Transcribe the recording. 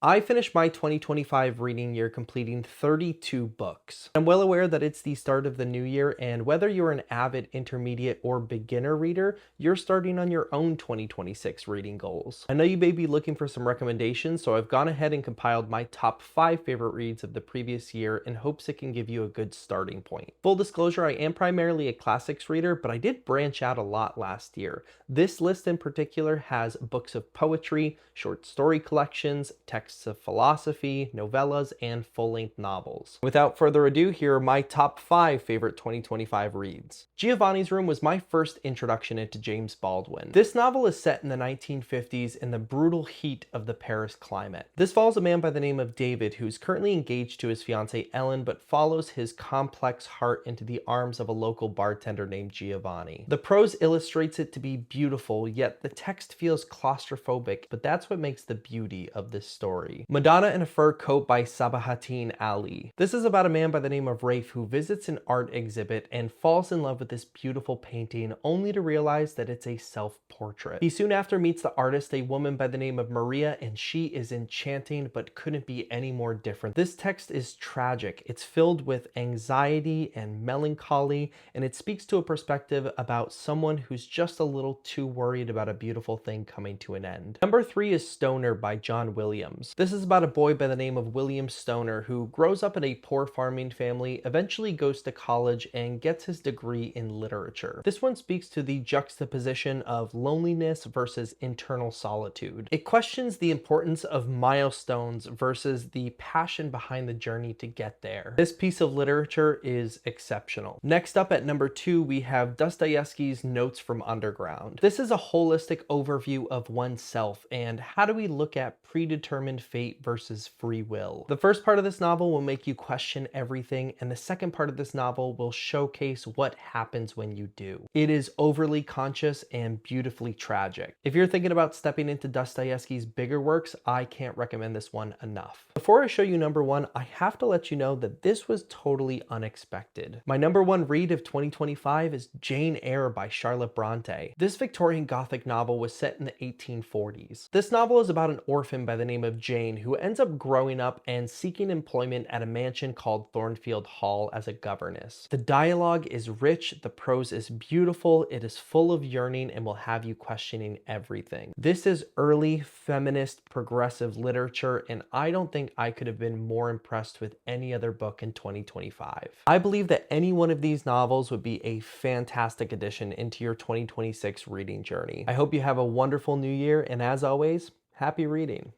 I finished my 2025 reading year completing 32 books. I'm well aware that it's the start of the new year, and whether you're an avid, intermediate, or beginner reader, you're starting on your own 2026 reading goals. I know you may be looking for some recommendations, so I've gone ahead and compiled my top 5 favorite reads of the previous year in hopes it can give you a good starting point. Full disclosure, I am primarily a classics reader, but I did branch out a lot last year. This list in particular has books of poetry, short story collections, texts of philosophy, novellas, and full-length novels. Without further ado, here are my top 5 favorite 2025 reads. Giovanni's Room was my first introduction into James Baldwin. This novel is set in the 1950s in the brutal heat of the Paris climate. This follows a man by the name of David who's currently engaged to his fiancée Ellen but follows his complex heart into the arms of a local bartender named Giovanni. The prose illustrates it to be beautiful, yet the text feels claustrophobic, but that's what makes the beauty of this story. Madonna in a Fur Coat by Sabahattin Ali. This is about a man by the name of Rafe who visits an art exhibit and falls in love with this beautiful painting only to realize that it's a self-portrait. He soon after meets the artist, a woman by the name of Maria, and she is enchanting but couldn't be any more different. This text is tragic. It's filled with anxiety and melancholy, and it speaks to a perspective about someone who's just a little too worried about a beautiful thing coming to an end. Number 3 is Stoner by John Williams. This is about a boy by the name of William Stoner who grows up in a poor farming family, eventually goes to college, and gets his degree in literature. This one speaks to the juxtaposition of loneliness versus internal solitude. It questions the importance of milestones versus the passion behind the journey to get there. This piece of literature is exceptional. Next up at number 2, we have Dostoevsky's Notes from Underground. This is a holistic overview of oneself and how do we look at predetermined fate versus free will. The first part of this novel will make you question everything, and the second part of this novel will showcase what happens when you do. It is overly conscious and beautifully tragic. If you're thinking about stepping into Dostoevsky's bigger works, I can't recommend this one enough. Before I show you number 1, I have to let you know that this was totally unexpected. My number 1 read of 2025 is Jane Eyre by Charlotte Bronte. This Victorian Gothic novel was set in the 1840s. This novel is about an orphan by the name of Jane who ends up growing up and seeking employment at a mansion called Thornfield Hall as a governess. The dialogue is rich, the prose is beautiful, it is full of yearning, and will have you questioning everything. This is early feminist progressive literature, and I don't think I could have been more impressed with any other book in 2025. I believe that any one of these novels would be a fantastic addition into your 2026 reading journey. I hope you have a wonderful new year, and as always, happy reading.